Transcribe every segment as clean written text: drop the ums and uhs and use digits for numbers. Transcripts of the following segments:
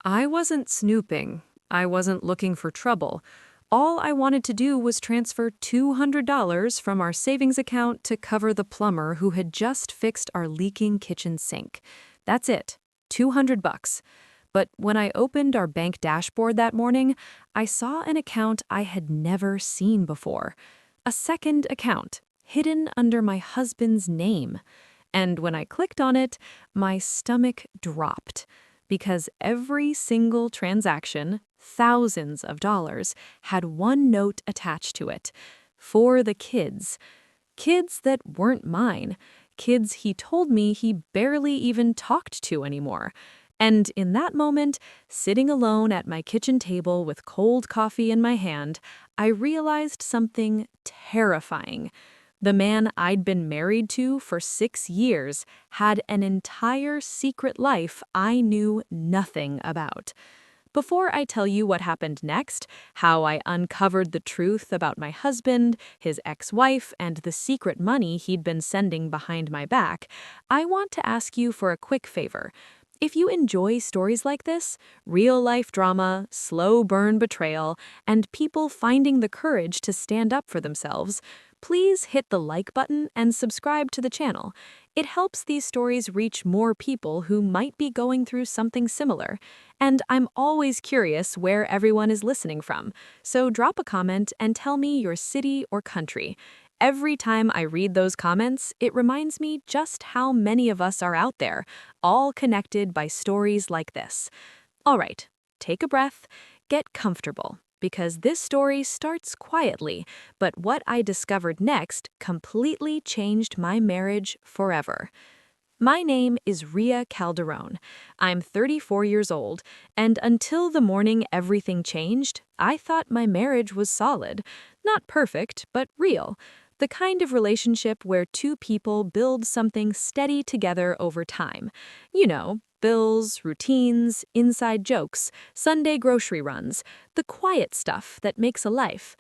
I wasn't snooping. I wasn't looking for trouble. All I wanted to do was transfer $200 from our savings account to cover the plumber who had just fixed our leaking kitchen sink. That's it. 200 bucks. But when I opened our bank dashboard that morning, I saw an account I had never seen before. A second account, hidden under my husband's name. And when I clicked on it, my stomach dropped. Because every single transaction, thousands of dollars, had one note attached to it. For the kids. Kids that weren't mine. Kids he told me he barely even talked to anymore. And in that moment, sitting alone at my kitchen table with cold coffee in my hand, I realized something terrifying. The man I'd been married to for 6 years had an entire secret life I knew nothing about. Before I tell you what happened next, how I uncovered the truth about my husband, his ex-wife, and the secret money he'd been sending behind my back, I want to ask you for a quick favor. If you enjoy stories like this, real-life drama, slow burn betrayal, and people finding the courage to stand up for themselves, please hit the like button and subscribe to the channel. It helps these stories reach more people who might be going through something similar. And I'm always curious where everyone is listening from, so drop a comment and tell me your city or country. Every time I read those comments, it reminds me just how many of us are out there, all connected by stories like this. All right, take a breath, get comfortable, because this story starts quietly, but what I discovered next completely changed my marriage forever. My name is Ria Calderon. I'm 34 years old, and until the morning everything changed, I thought my marriage was solid. Not perfect, but real. The kind of relationship where two people build something steady together over time. You know, bills, routines, inside jokes, Sunday grocery runs, the quiet stuff that makes a life.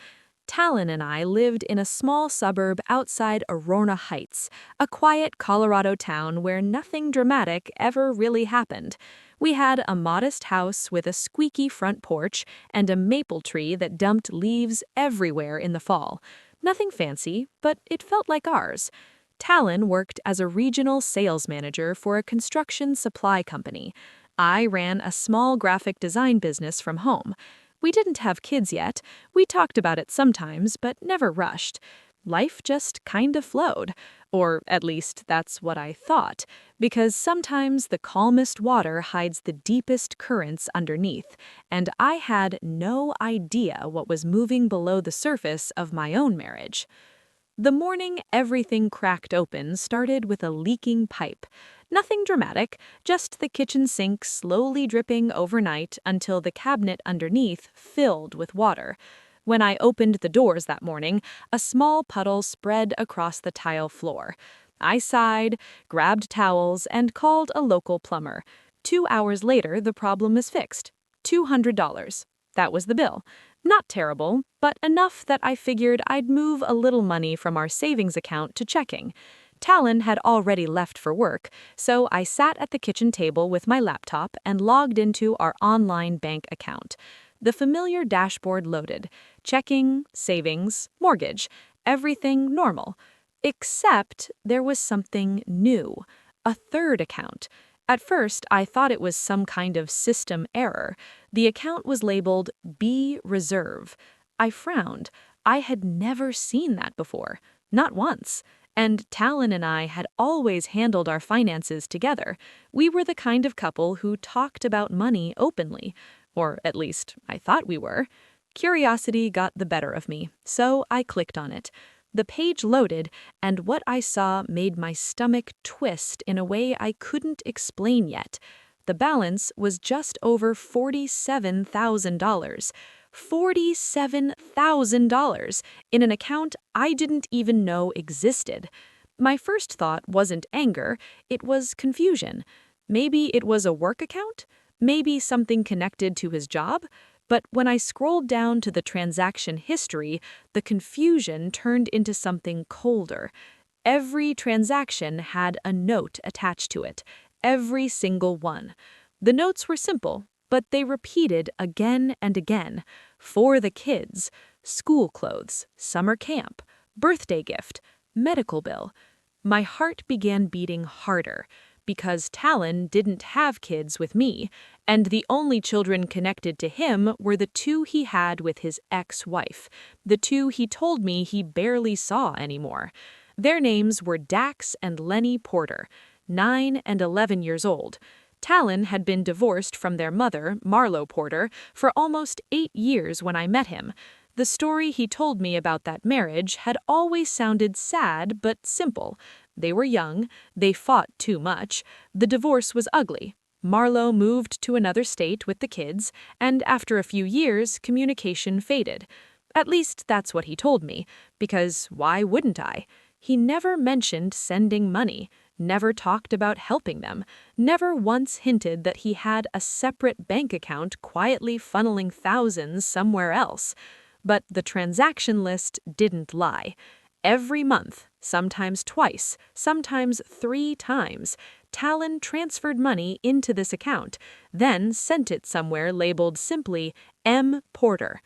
Talon and I lived in a small suburb outside Arona Heights, a quiet Colorado town where nothing dramatic ever really happened. We had a modest house with a squeaky front porch and a maple tree that dumped leaves everywhere in the fall. Nothing fancy, but it felt like ours. Talon worked as a regional sales manager for a construction supply company. I ran a small graphic design business from home. We didn't have kids yet. We talked about it sometimes, but never rushed. Life just kind of flowed. Or at least that's what I thought, because sometimes the calmest water hides the deepest currents underneath, and I had no idea what was moving below the surface of my own marriage. The morning everything cracked open started with a leaking pipe. Nothing dramatic, just the kitchen sink slowly dripping overnight until the cabinet underneath filled with water. When I opened the doors that morning, a small puddle spread across the tile floor. I sighed, grabbed towels, and called a local plumber. 2 hours later, the problem was fixed. $200. That was the bill. Not terrible, but enough that I figured I'd move a little money from our savings account to checking. Talon had already left for work, so I sat at the kitchen table with my laptop and logged into our online bank account. The familiar dashboard loaded. Checking, savings, mortgage, everything normal. Except there was something new. A third account. At first, I thought it was some kind of system error. The account was labeled B Reserve. I frowned. I had never seen that before. Not once. And Talon and I had always handled our finances together. We were the kind of couple who talked about money openly. Or at least, I thought we were. Curiosity got the better of me, so I clicked on it. The page loaded, and what I saw made my stomach twist in a way I couldn't explain yet. The balance was just over $47,000. $47,000 in an account I didn't even know existed. My first thought wasn't anger, it was confusion. Maybe it was a work account? Maybe something connected to his job? But when I scrolled down to the transaction history, the confusion turned into something colder. Every transaction had a note attached to it. Every single one. The notes were simple. But they repeated again and again. For the kids, school clothes, summer camp, birthday gift, medical bill. My heart began beating harder because Talon didn't have kids with me, and the only children connected to him were the two he had with his ex-wife, the two he told me he barely saw anymore. Their names were Dax and Lenny Porter, 9 and 11 years old. Talon had been divorced from their mother, Marlo Porter, for almost 8 years when I met him. The story he told me about that marriage had always sounded sad but simple. They were young, they fought too much, the divorce was ugly. Marlo moved to another state with the kids, and after a few years, communication faded. At least that's what he told me, because why wouldn't I? He never mentioned sending money, never talked about helping them, never once hinted that he had a separate bank account quietly funneling thousands somewhere else. But the transaction list didn't lie. Every month, sometimes twice, sometimes 3 times, Talon transferred money into this account, then sent it somewhere labeled simply M. Porter.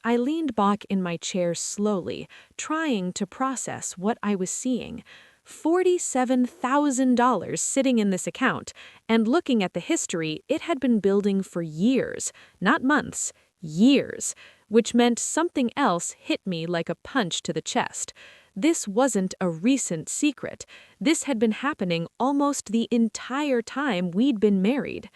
I leaned back in my chair slowly, trying to process what I was seeing. $47,000 sitting in this account, and looking at the history, it had been building for years, not months, years, which meant something else hit me like a punch to the chest. This wasn't a recent secret. This had been happening almost the entire time we'd been married.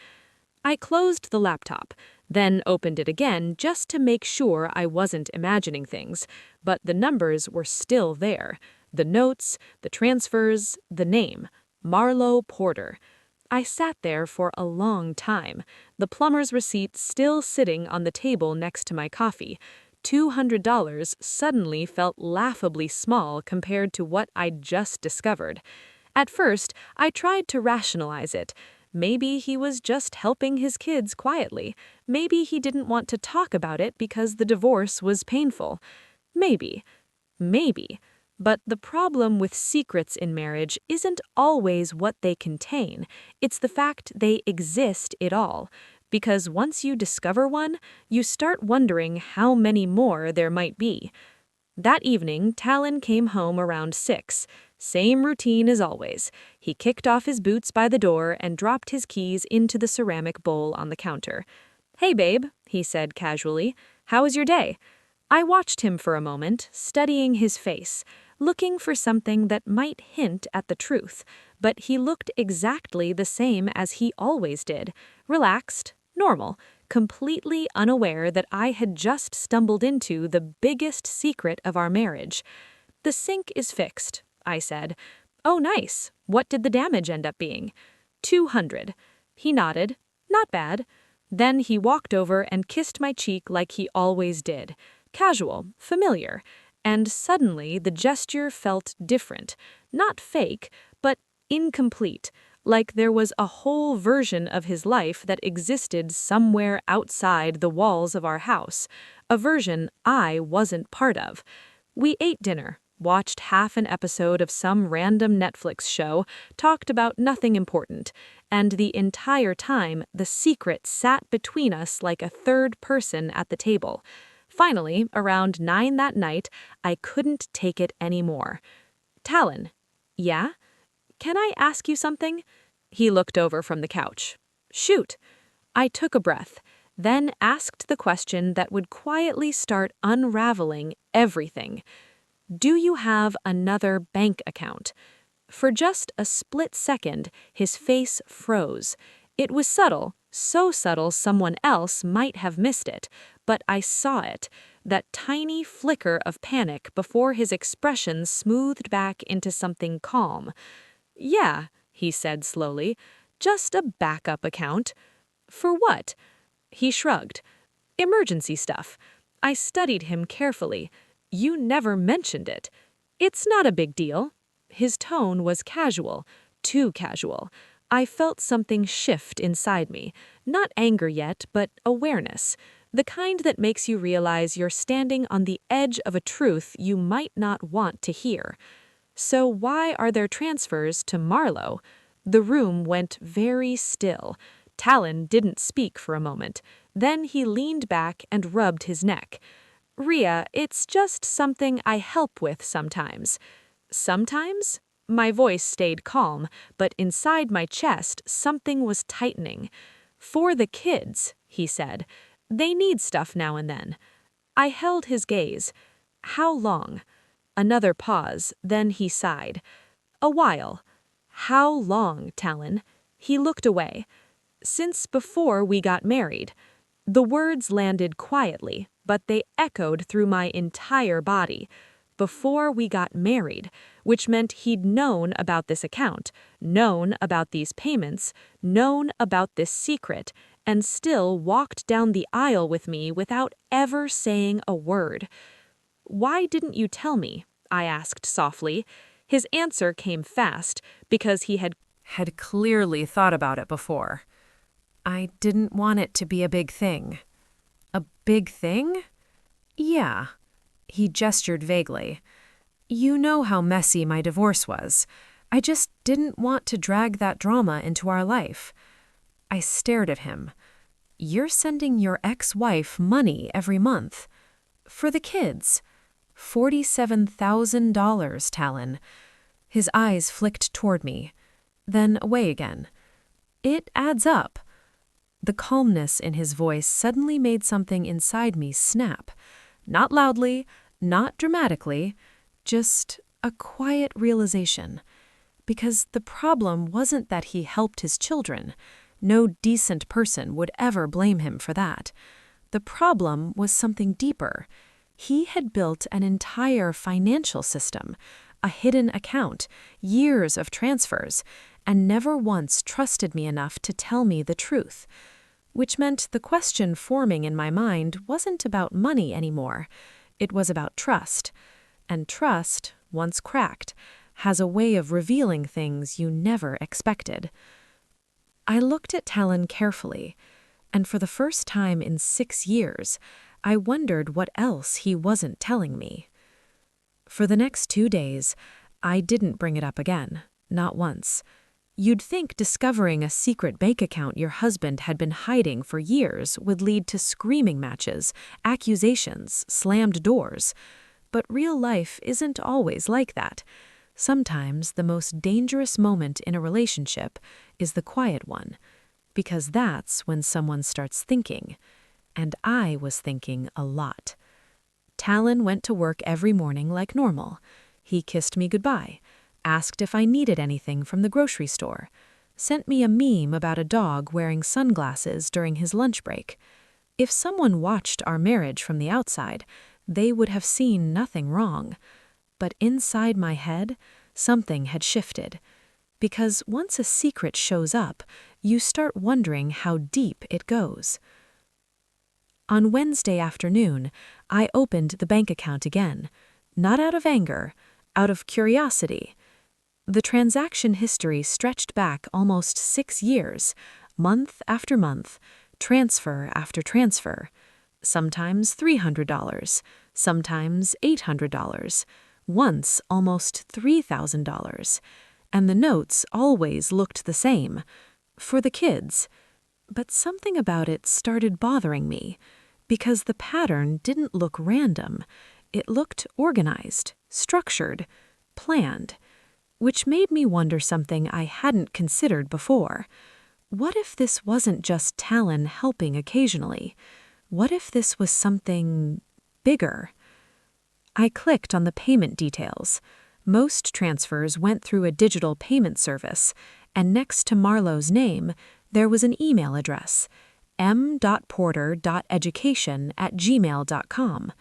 I closed the laptop, then opened it again just to make sure I wasn't imagining things, but the numbers were still there. The notes, the transfers, the name, Marlo Porter. I sat there for a long time, the plumber's receipt still sitting on the table next to my coffee. $200 suddenly felt laughably small compared to what I'd just discovered. At first, I tried to rationalize it. Maybe he was just helping his kids quietly. Maybe he didn't want to talk about it because the divorce was painful. Maybe. But the problem with secrets in marriage isn't always what they contain. It's the fact they exist at all. Because once you discover one, you start wondering how many more there might be. That evening, Talon came home around 6. Same routine as always. He kicked off his boots by the door and dropped his keys into the ceramic bowl on the counter. "Hey, babe," he said casually. "How was your day?" I watched him for a moment, studying his face, looking for something that might hint at the truth, but he looked exactly the same as he always did, relaxed, normal, completely unaware that I had just stumbled into the biggest secret of our marriage. "The sink is fixed," I said. "Oh, nice. What did the damage end up being?" $200. He nodded. "Not bad." Then he walked over and kissed my cheek like he always did. Casual, familiar. And suddenly the gesture felt different. Not fake, but incomplete. Like there was a whole version of his life that existed somewhere outside the walls of our house. A version I wasn't part of. We ate dinner, watched half an episode of some random Netflix show, talked about nothing important, and the entire time the secret sat between us like a third person at the table. Finally, around 9 that night, I couldn't take it anymore. "Talon." "Yeah?" "Can I ask you something?" He looked over from the couch. "Shoot." I took a breath, then asked the question that would quietly start unraveling everything. "Do you have another bank account?" For just a split second, his face froze. It was subtle, so subtle someone else might have missed it, but I saw it, that tiny flicker of panic before his expression smoothed back into something calm. "Yeah," he said slowly, "just a backup account." "For what?" He shrugged. "Emergency stuff." I studied him carefully. "You never mentioned it." "It's not a big deal." His tone was casual, too casual. I felt something shift inside me. Not anger yet, but awareness. The kind that makes you realize you're standing on the edge of a truth you might not want to hear. "So why are there transfers to Marlo?" The room went very still. Talon didn't speak for a moment. Then he leaned back and rubbed his neck. Rhea, it's just something I help with sometimes. Sometimes? My voice stayed calm, but inside my chest something was tightening. For the kids, he said. They need stuff now and then. I held his gaze. How long? Another pause, then he sighed. A while. How long, Talon? He looked away. Since before we got married. The words landed quietly, but they echoed through my entire body. Before we got married, which meant he'd known about this account, known about these payments, known about this secret, and still walked down the aisle with me without ever saying a word. Why didn't you tell me? I asked softly. His answer came fast, because he had clearly thought about it before. I didn't want it to be a big thing. A big thing? Yeah. He gestured vaguely. You know how messy my divorce was. I just didn't want to drag that drama into our life. I stared at him. You're sending your ex-wife money every month. For the kids. $47,000, Talon. His eyes flicked toward me, then away again. It adds up. The calmness in his voice suddenly made something inside me snap. Not loudly, not dramatically, just a quiet realization. Because the problem wasn't that he helped his children. No decent person would ever blame him for that. The problem was something deeper. He had built an entire financial system, a hidden account, years of transfers, and never once trusted me enough to tell me the truth. Which meant the question forming in my mind wasn't about money anymore. It was about trust. And trust, once cracked, has a way of revealing things you never expected. I looked at Talon carefully, and for the first time in 6 years, I wondered what else he wasn't telling me. For the next 2 days, I didn't bring it up again, not once. You'd think discovering a secret bank account your husband had been hiding for years would lead to screaming matches, accusations, slammed doors. But real life isn't always like that. Sometimes the most dangerous moment in a relationship is the quiet one, because that's when someone starts thinking. And I was thinking a lot. Talon went to work every morning like normal. He kissed me goodbye, asked if I needed anything from the grocery store, sent me a meme about a dog wearing sunglasses during his lunch break. If someone watched our marriage from the outside, they would have seen nothing wrong. But inside my head, something had shifted. Because once a secret shows up, you start wondering how deep it goes. On Wednesday afternoon, I opened the bank account again, not out of anger, out of curiosity. The transaction history stretched back almost 6 years, month after month, transfer after transfer. Sometimes $300, sometimes $800, once almost $3,000. And the notes always looked the same, for the kids. But something about it started bothering me, because the pattern didn't look random. It looked organized, structured, planned, which made me wonder something I hadn't considered before. What if this wasn't just Talon helping occasionally? What if this was something bigger? I clicked on the payment details. Most transfers went through a digital payment service, and next to Marlowe's name, there was an email address, m.porter.education@gmail.com.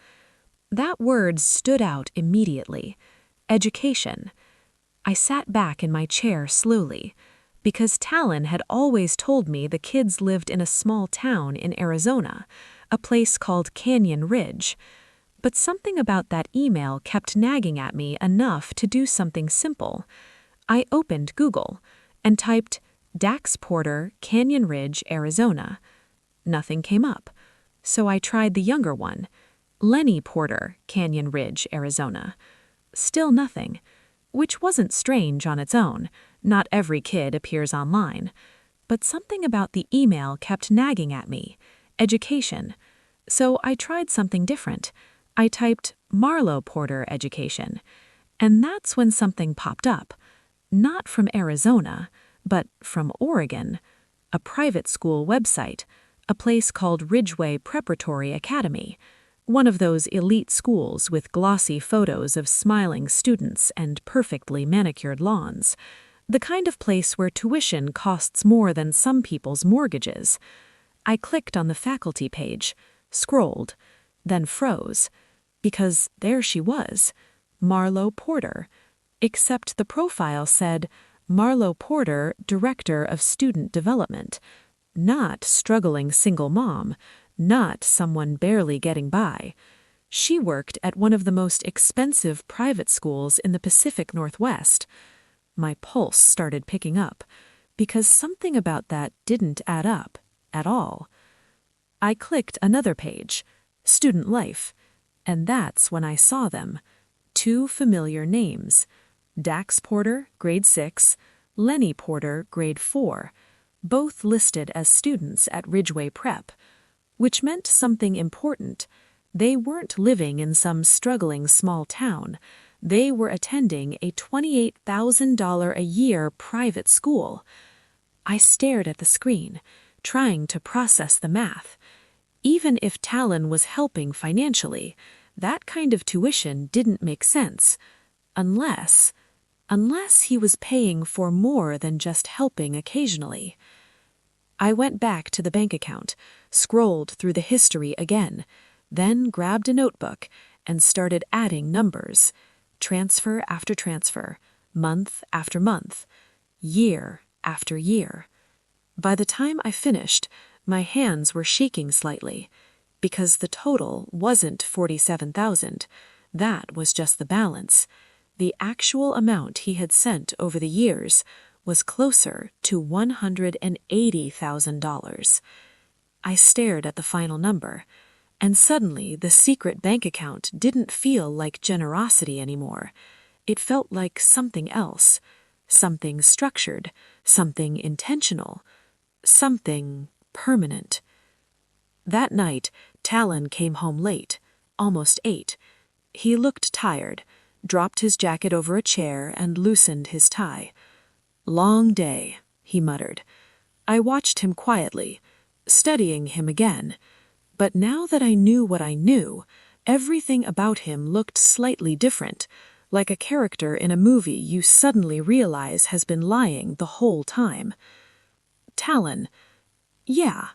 That word stood out immediately. Education. I sat back in my chair slowly, because Talon had always told me the kids lived in a small town in Arizona, a place called Canyon Ridge. But something about that email kept nagging at me enough to do something simple. I opened Google and typed Dax Porter, Canyon Ridge, Arizona. Nothing came up. So I tried the younger one, Lenny Porter, Canyon Ridge, Arizona. Still nothing, which wasn't strange on its own. Not every kid appears online. But something about the email kept nagging at me. Education. So I tried something different. I typed Marlowe Porter Education. And that's when something popped up. Not from Arizona, but from Oregon. A private school website. A place called Ridgeway Preparatory Academy. One of those elite schools with glossy photos of smiling students and perfectly manicured lawns. The kind of place where tuition costs more than some people's mortgages. I clicked on the faculty page, scrolled, then froze. Because there she was, Marlowe Porter. Except the profile said, Marlowe Porter, Director of Student Development. Not struggling single mom, not someone barely getting by. She worked at one of the most expensive private schools in the Pacific Northwest. My pulse started picking up, because something about that didn't add up at all. I clicked another page, Student Life, and that's when I saw them. 2 familiar names. Dax Porter, grade 6, Lenny Porter, grade 4, both listed as students at Ridgeway Prep, which meant something important. They weren't living in some struggling small town. They were attending a $28,000 a year private school. I stared at the screen, trying to process the math. Even if Talon was helping financially, that kind of tuition didn't make sense. Unless he was paying for more than just helping occasionally. I went back to the bank account, scrolled through the history again, then grabbed a notebook and started adding numbers. Transfer after transfer, month after month, year after year. By the time I finished, my hands were shaking slightly, because the total wasn't $47,000. That was just the balance. The actual amount he had sent over the years was closer to $180,000. I stared at the final number, and suddenly the secret bank account didn't feel like generosity anymore. It felt like something else, something structured, something intentional, something permanent. That night, Talon came home late, almost 8. He looked tired, dropped his jacket over a chair and loosened his tie. "Long day," he muttered. I watched him quietly, studying him again. But now that I knew what I knew, everything about him looked slightly different, like a character in a movie you suddenly realize has been lying the whole time. "Talon, yeah.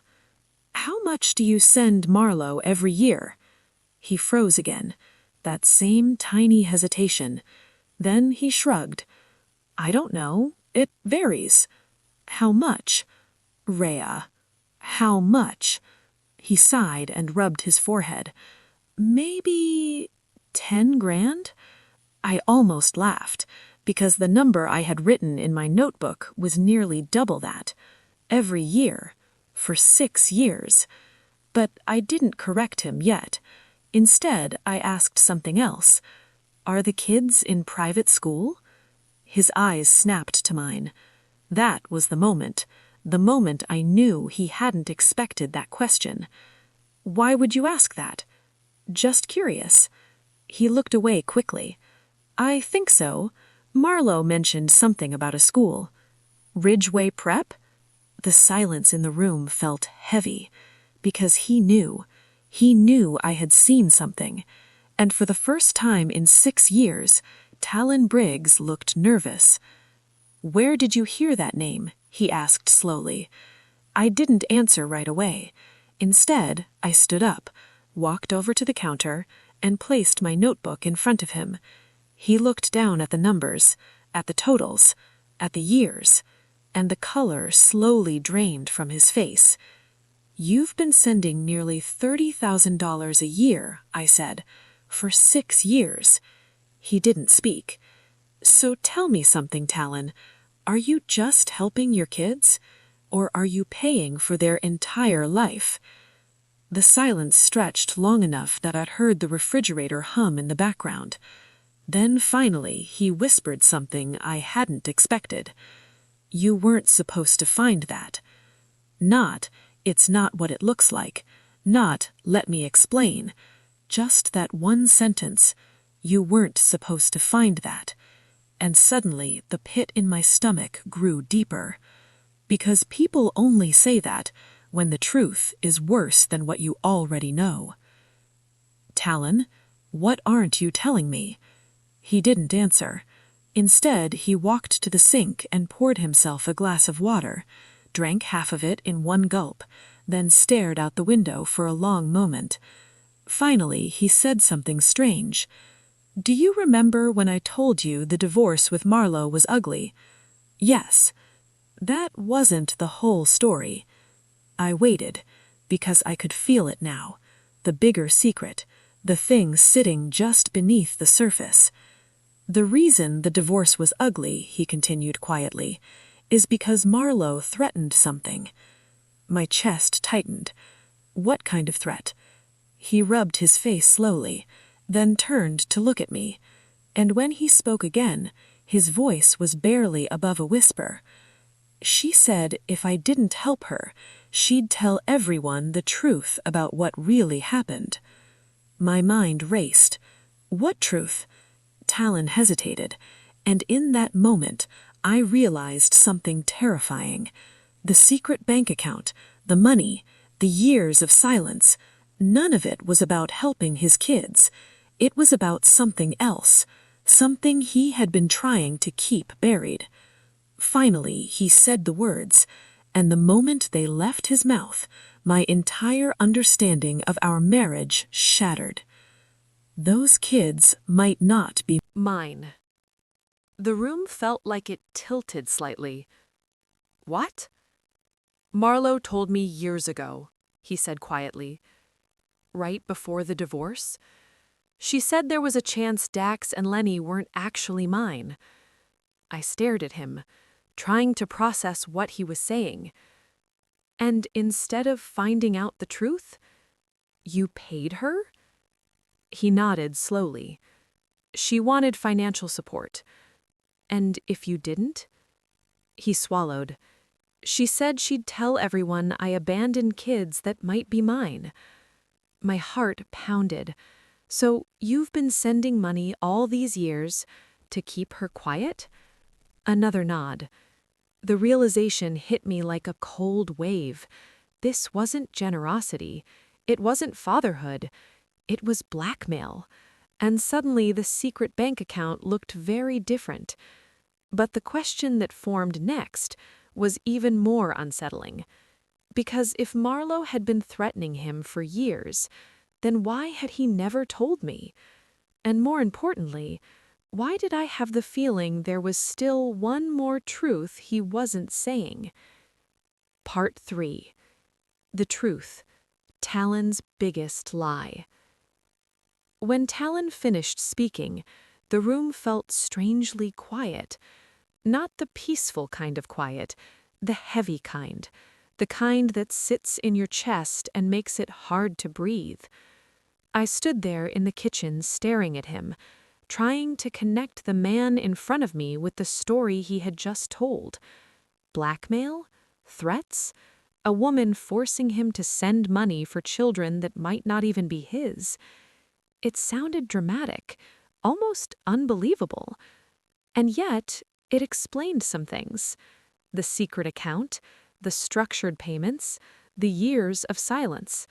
How much do you send Marlowe every year?" He froze again, that same tiny hesitation. Then he shrugged. "I don't know. It varies." "How much?" "Rhea, how much?" He sighed and rubbed his forehead. "Maybe 10 grand?" I almost laughed, because the number I had written in my notebook was nearly double that. Every year. For 6 years. But I didn't correct him yet. Instead, I asked something else. "Are the kids in private school?" His eyes snapped to mine. That was the moment I knew he hadn't expected that question. "Why would you ask that?" "Just curious." He looked away quickly. "I think so. Marlowe mentioned something about a school." "Ridgeway Prep?" The silence in the room felt heavy, because he knew I had seen something, and for the first time in 6 years, Talon Briggs looked nervous. "Where did you hear that name?" he asked slowly. I didn't answer right away. Instead, I stood up, walked over to the counter, and placed my notebook in front of him. He looked down at the numbers, at the totals, at the years, and the color slowly drained from his face. "You've been sending nearly $30,000 a year," I said, "for 6 years." He didn't speak. "So tell me something, Talon. Are you just helping your kids? Or are you paying for their entire life?" The silence stretched long enough that I'd heard the refrigerator hum in the background. Then finally he whispered something I hadn't expected. "You weren't supposed to find that." Not, "It's not what it looks like." Not, "Let me explain." Just that one sentence, "You weren't supposed to find that." And suddenly the pit in my stomach grew deeper. Because people only say that when the truth is worse than what you already know. "Talon, what aren't you telling me?" He didn't answer. Instead, he walked to the sink and poured himself a glass of water, drank half of it in one gulp, then stared out the window for a long moment. Finally, he said something strange. "Do you remember when I told you the divorce with Marlo was ugly?" "Yes." That wasn't the whole story. I waited, because I could feel it now, the bigger secret, the thing sitting just beneath the surface. "The reason the divorce was ugly," he continued quietly, "is because Marlo threatened something." My chest tightened. What kind of threat? He rubbed his face slowly, then turned to look at me, and when he spoke again, his voice was barely above a whisper. "She said if I didn't help her, she'd tell everyone the truth about what really happened." My mind raced. What truth? Talon hesitated, and in that moment, I realized something terrifying. The secret bank account, the money, the years of silence, none of it was about helping his kids. It was about something else, something he had been trying to keep buried. Finally, he said the words, and the moment they left his mouth, my entire understanding of our marriage shattered. Those kids might not be Mine. The room felt like it tilted slightly. What? Marlo told me years ago, he said quietly. Right before the divorce? She said there was a chance Dax and Lenny weren't actually mine. I stared at him, trying to process what he was saying. And instead of finding out the truth, you paid her? He nodded slowly. She wanted financial support. And if you didn't? He swallowed. She said she'd tell everyone I abandoned kids that might be mine. My heart pounded. So you've been sending money all these years to keep her quiet? Another nod. The realization hit me like a cold wave. This wasn't generosity. It wasn't fatherhood. It was blackmail. And suddenly the secret bank account looked very different. But the question that formed next was even more unsettling. Because if Marlo had been threatening him for years, then why had he never told me? And more importantly, why did I have the feeling there was still one more truth he wasn't saying? Part 3. The Truth. Talon's Biggest Lie. When Talon finished speaking, the room felt strangely quiet. Not the peaceful kind of quiet, the heavy kind. The kind that sits in your chest and makes it hard to breathe. I stood there in the kitchen staring at him, trying to connect the man in front of me with the story he had just told. Blackmail? Threats? A woman forcing him to send money for children that might not even be his. It sounded dramatic, almost unbelievable. And yet, it explained some things. The secret account, the structured payments, the years of silence.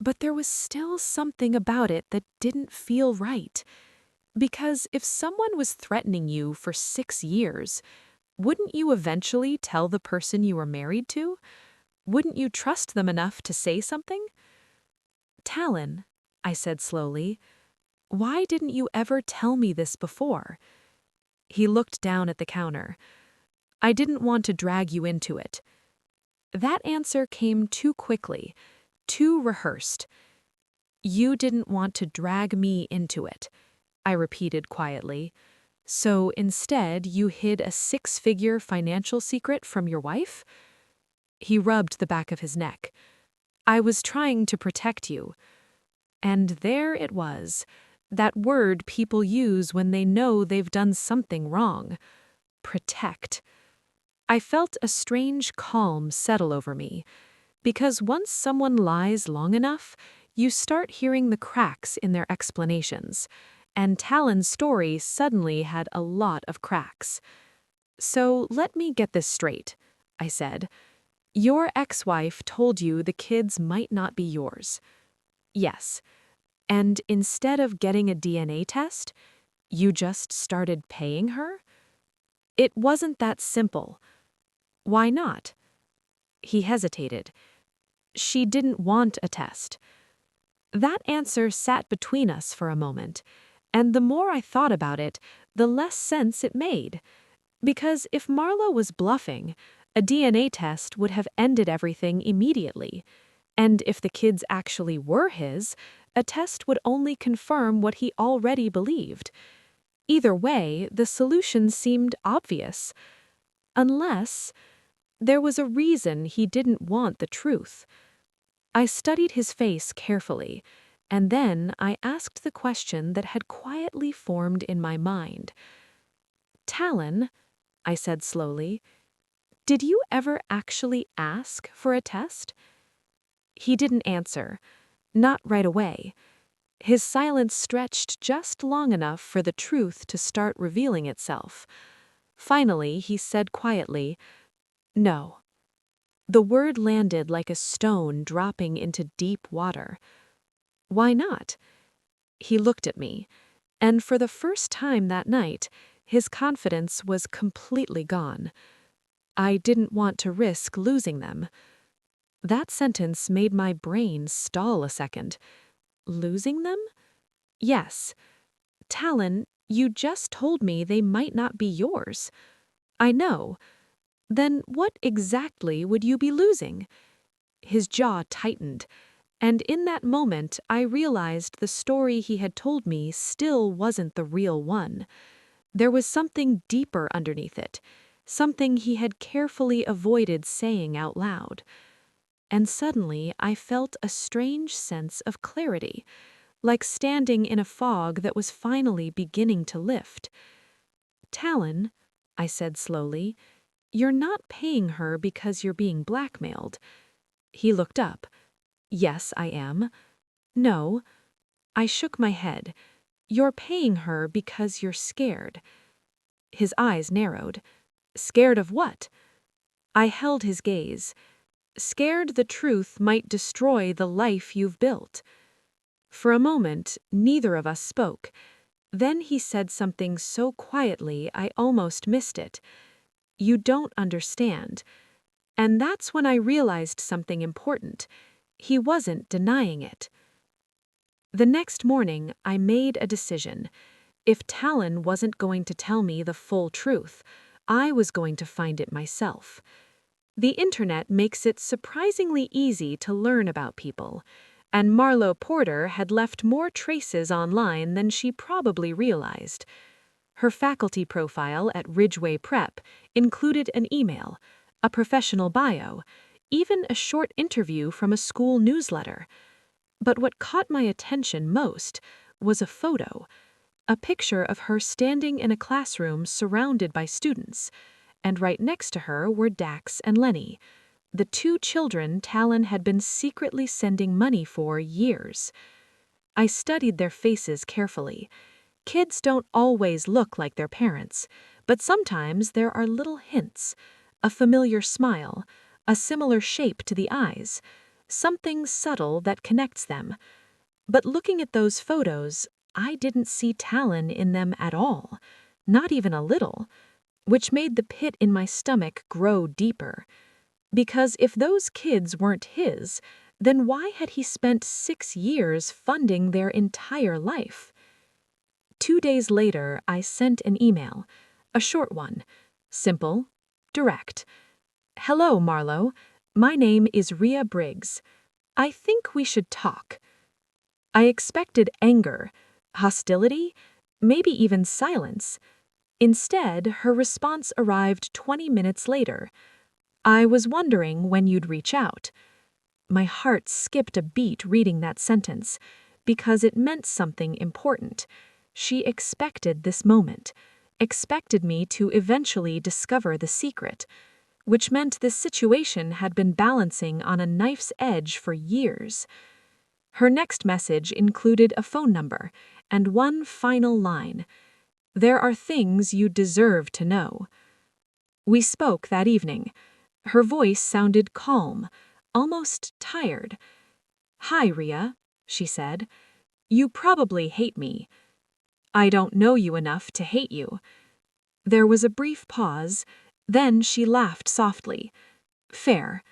But there was still something about it that didn't feel right. Because if someone was threatening you for 6 years, wouldn't you eventually tell the person you were married to? Wouldn't you trust them enough to say something? Talon, I said slowly, why didn't you ever tell me this before? He looked down at the counter. I didn't want to drag you into it. That answer came too quickly, too rehearsed. You didn't want to drag me into it, I repeated quietly. So instead, you hid a 6-figure financial secret from your wife? He rubbed the back of his neck. I was trying to protect you. And there it was, that word people use when they know they've done something wrong. Protect. I felt a strange calm settle over me, because once someone lies long enough, you start hearing the cracks in their explanations, and Talon's story suddenly had a lot of cracks. "So let me get this straight," I said. "Your ex-wife told you the kids might not be yours." "Yes. And instead of getting a DNA test, you just started paying her?" "It wasn't that simple." "Why not?" He hesitated. "She didn't want a test." That answer sat between us for a moment, and the more I thought about it, the less sense it made. Because if Marlo was bluffing, a DNA test would have ended everything immediately. And if the kids actually were his, a test would only confirm what he already believed. Either way, the solution seemed obvious. Unless there was a reason he didn't want the truth. I studied his face carefully, and then I asked the question that had quietly formed in my mind. "Talon," I said slowly, "did you ever actually ask for a test?" He didn't answer. Not right away. His silence stretched just long enough for the truth to start revealing itself. Finally, he said quietly, "No." The word landed like a stone dropping into deep water. "Why not?" He looked at me, and for the first time that night, his confidence was completely gone. "I didn't want to risk losing them." That sentence made my brain stall a second. Losing them? Yes. "Talon, you just told me they might not be yours." "I know. Then what exactly would you be losing?" His jaw tightened, and in that moment I realized the story he had told me still wasn't the real one. There was something deeper underneath it, something he had carefully avoided saying out loud. And suddenly I felt a strange sense of clarity, like standing in a fog that was finally beginning to lift. "Talon," I said slowly, "you're not paying her because you're being blackmailed." He looked up. "Yes, I am." "No." I shook my head. "You're paying her because you're scared." His eyes narrowed. "Scared of what?" I held his gaze. "Scared the truth might destroy the life you've built." For a moment, neither of us spoke. Then he said something so quietly I almost missed it. "You don't understand." And that's when I realized something important. He wasn't denying it. The next morning, I made a decision. If Talon wasn't going to tell me the full truth, I was going to find it myself. The internet makes it surprisingly easy to learn about people, and Marlo Porter had left more traces online than she probably realized. Her faculty profile at Ridgeway Prep included an email, a professional bio, even a short interview from a school newsletter. But what caught my attention most was a photo, a picture of her standing in a classroom surrounded by students, and right next to her were Dax and Lenny, the two children Talon had been secretly sending money for years. I studied their faces carefully. Kids don't always look like their parents, but sometimes there are little hints, a familiar smile, a similar shape to the eyes, something subtle that connects them. But looking at those photos, I didn't see Talon in them at all, not even a little, which made the pit in my stomach grow deeper. Because if those kids weren't his, then why had he spent 6 years funding their entire life? 2 days later, I sent an email, a short one, simple, direct. "Hello, Marlo. My name is Rhea Briggs. I think we should talk." I expected anger, hostility, maybe even silence. Instead, her response arrived 20 minutes later. "I was wondering when you'd reach out." My heart skipped a beat reading that sentence, because it meant something important. She expected this moment, expected me to eventually discover the secret. which meant this situation had been balancing on a knife's edge for years. Her next message included a phone number and one final line: "There are things you deserve to know." We spoke that evening. Her voice sounded calm, almost tired. "Hi, Ria," she said. "You probably hate me. I don't know you enough to hate you." There was a brief pause, then she laughed softly. "Fair."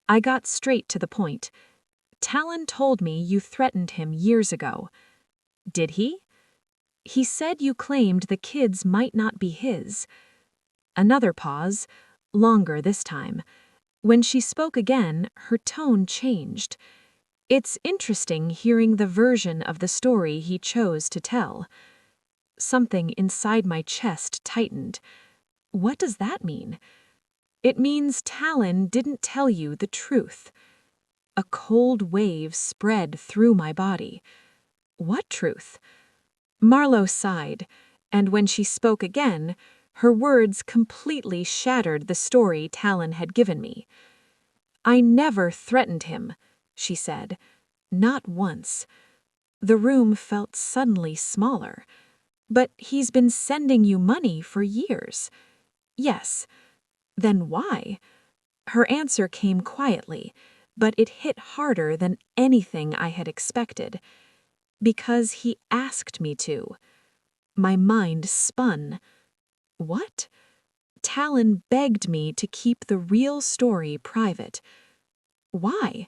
I got straight to the point. "Talon told me you threatened him years ago." "Did he?" "He said you claimed the kids might not be his." Another pause, longer this time. When she spoke again, her tone changed. "It's interesting hearing the version of the story he chose to tell." Something inside my chest tightened. What does that mean? "It means Talon didn't tell you the truth." A cold wave spread through my body. What truth? Marlowe sighed, and when she spoke again, her words completely shattered the story Talon had given me. "I never threatened him," she said. "Not once." The room felt suddenly smaller. "But he's been sending you money for years." "Yes." "Then why?" Her answer came quietly, but it hit harder than anything I had expected. "Because he asked me to." My mind spun. What? Talon begged me to keep the real story private. Why?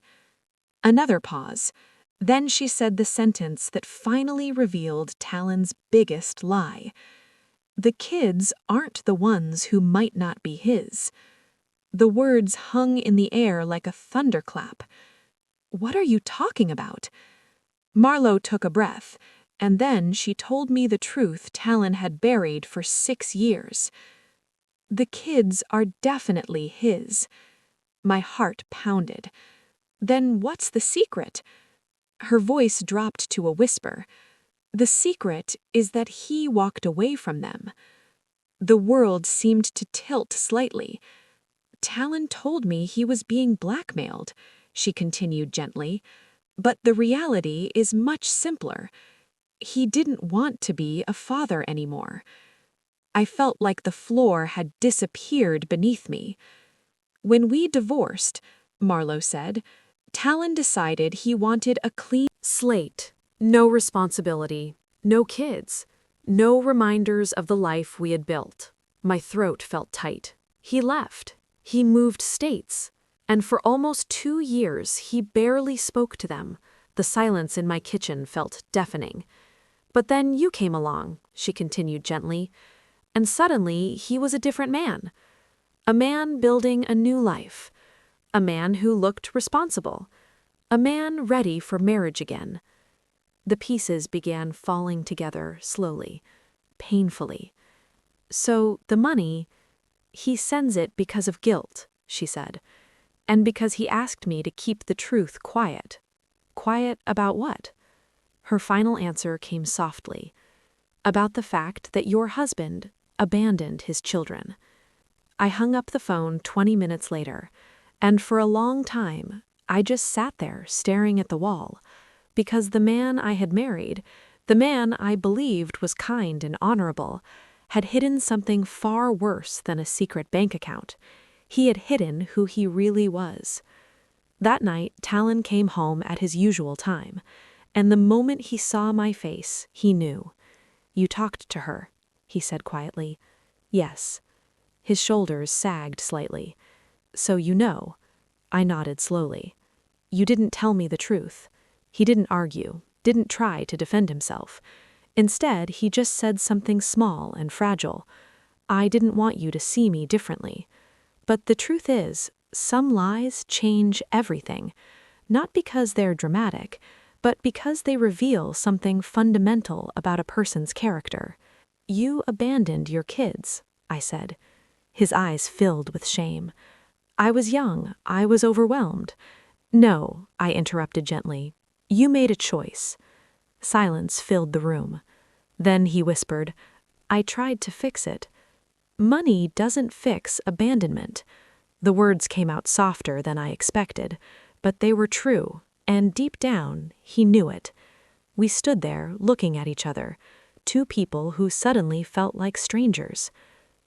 Another pause. Then she said the sentence that finally revealed Talon's biggest lie. "The kids aren't the ones who might not be his." The words hung in the air like a thunderclap. What are you talking about? Marlowe took a breath, and then she told me the truth Talon had buried for 6 years. "The kids are definitely his." My heart pounded. "Then what's the secret?" Her voice dropped to a whisper. "The secret is that he walked away from them." The world seemed to tilt slightly. "Talon told me he was being blackmailed," she continued gently. "But the reality is much simpler. He didn't want to be a father anymore." I felt like the floor had disappeared beneath me. "When we divorced," Marlowe said, "Talon decided he wanted a clean slate. No responsibility, no kids, no reminders of the life we had built." My throat felt tight. He left. He moved states. And for almost 2 years, he barely spoke to them. The silence in my kitchen felt deafening. "But then you came along," she continued gently, "and suddenly he was a different man. A man building a new life. A man who looked responsible. A man ready for marriage again." The pieces began falling together slowly, painfully. "So the money, he sends it because of guilt," she said, "and because he asked me to keep the truth quiet." Quiet about what? Her final answer came softly. "About the fact that your husband abandoned his children." I hung up the phone 20 minutes later, and for a long time, I just sat there staring at the wall, because the man I had married, the man I believed was kind and honorable, had hidden something far worse than a secret bank account. He had hidden who he really was. That night, Talon came home at his usual time, and the moment he saw my face, he knew. "You talked to her," he said quietly. "Yes." His shoulders sagged slightly. "So you know." I nodded slowly. "You didn't tell me the truth." He didn't argue, didn't try to defend himself. Instead, he just said something small and fragile. "I didn't want you to see me differently. But the truth is, some lies change everything, not because they're dramatic, but because they reveal something fundamental about a person's character." "You abandoned your kids," I said. His eyes filled with shame. "I was young. I was overwhelmed." "No," I interrupted gently. "You made a choice." Silence filled the room. Then he whispered, "I tried to fix it." "Money doesn't fix abandonment." The words came out softer than I expected, but they were true, and deep down, he knew it. We stood there, looking at each other, two people who suddenly felt like strangers.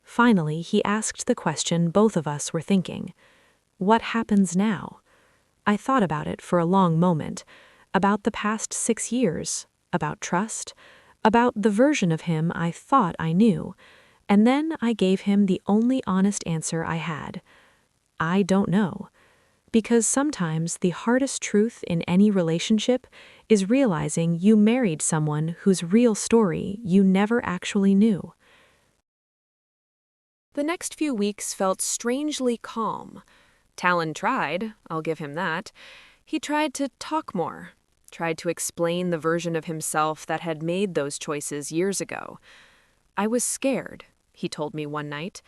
Finally, he asked the question both of us were thinking. What happens now? I thought about it for a long moment, about the past 6 years, about trust, about the version of him I thought I knew, and then I gave him the only honest answer I had. I don't know. Because sometimes the hardest truth in any relationship is realizing you married someone whose real story you never actually knew. The next few weeks felt strangely calm. Talon tried, I'll give him that. He tried to talk more, tried to explain the version of himself that had made those choices years ago. I was scared, he told me one night.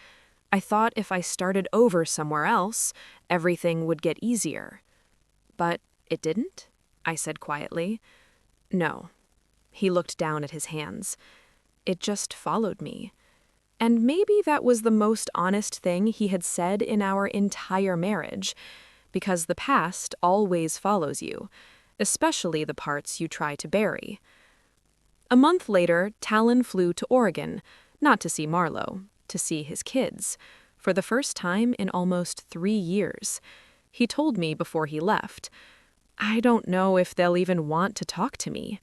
I thought if I started over somewhere else, everything would get easier. But it didn't, I said quietly. No. He looked down at his hands. It just followed me. And maybe that was the most honest thing he had said in our entire marriage, because the past always follows you, especially the parts you try to bury. A month later, Talon flew to Oregon, not to see Marlo, to see his kids, for the first time in almost 3 years. He told me before he left, I don't know if they'll even want to talk to me.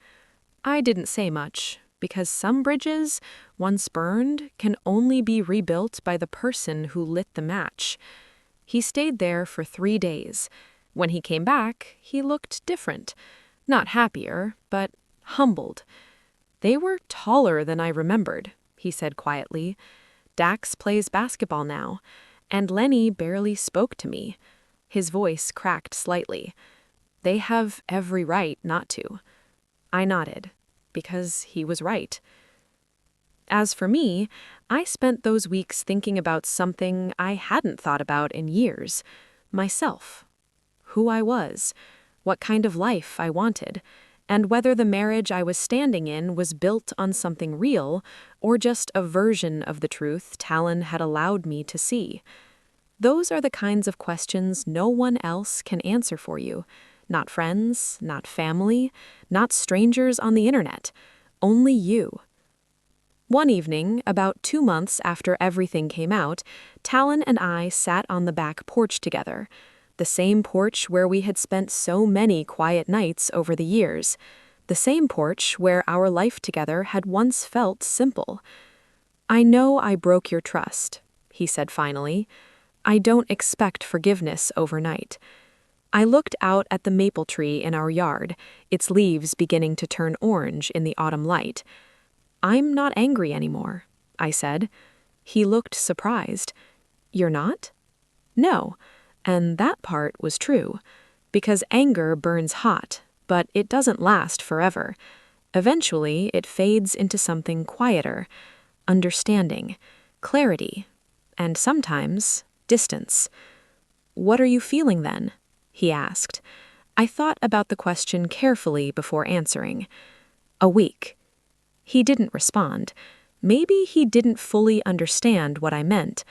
I didn't say much, because some bridges, once burned, can only be rebuilt by the person who lit the match. He stayed there for 3 days. When he came back, he looked different. Not happier, but humbled. They were taller than I remembered, he said quietly. Dax plays basketball now, and Lenny barely spoke to me. His voice cracked slightly. They have every right not to. I nodded, because he was right. As for me, I spent those weeks thinking about something I hadn't thought about in years. Myself. Who I was. What kind of life I wanted. And whether the marriage I was standing in was built on something real or just a version of the truth Talon had allowed me to see. Those are the kinds of questions no one else can answer for you. Not friends, not family, not strangers on the internet. Only you. One evening, about 2 months after everything came out, Talon and I sat on the back porch together. The same porch where we had spent so many quiet nights over the years. The same porch where our life together had once felt simple. I know I broke your trust, he said finally. I don't expect forgiveness overnight. I looked out at the maple tree in our yard, its leaves beginning to turn orange in the autumn light. I'm not angry anymore, I said. He looked surprised. You're not? No. And that part was true, because anger burns hot, but it doesn't last forever. Eventually, it fades into something quieter, understanding, clarity, and sometimes distance. What are you feeling then? He asked. I thought about the question carefully before answering. A week. He didn't respond. Maybe he didn't fully understand what I meant.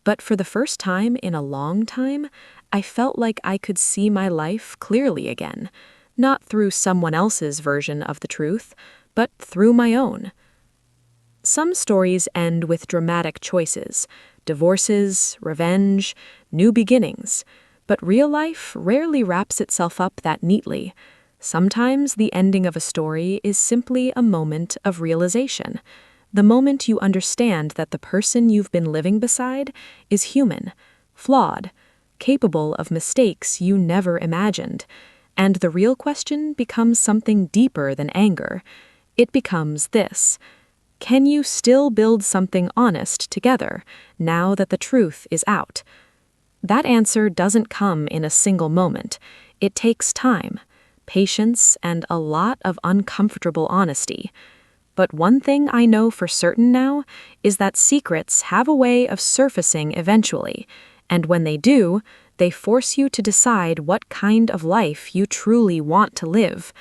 But for the first time in a long time, I felt like I could see my life clearly again, not through someone else's version of the truth, but through my own. Some stories end with dramatic choices, divorces, revenge, new beginnings, but real life rarely wraps itself up that neatly. Sometimes the ending of a story is simply a moment of realization. The moment you understand that the person you've been living beside is human, flawed, capable of mistakes you never imagined, and the real question becomes something deeper than anger. It becomes this: can you still build something honest together now that the truth is out? That answer doesn't come in a single moment. It takes time, patience, and a lot of uncomfortable honesty. But one thing I know for certain now is that secrets have a way of surfacing eventually, and when they do, they force you to decide what kind of life you truly want to live.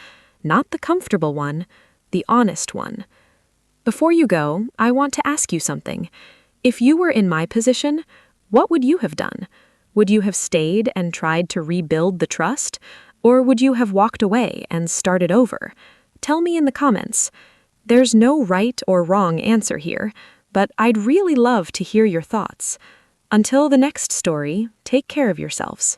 Not the comfortable one, the honest one. Before you go, I want to ask you something. If you were in my position, what would you have done? Would you have stayed and tried to rebuild the trust? Or would you have walked away and started over? Tell me in the comments. There's no right or wrong answer here, but I'd really love to hear your thoughts. Until the next story, take care of yourselves.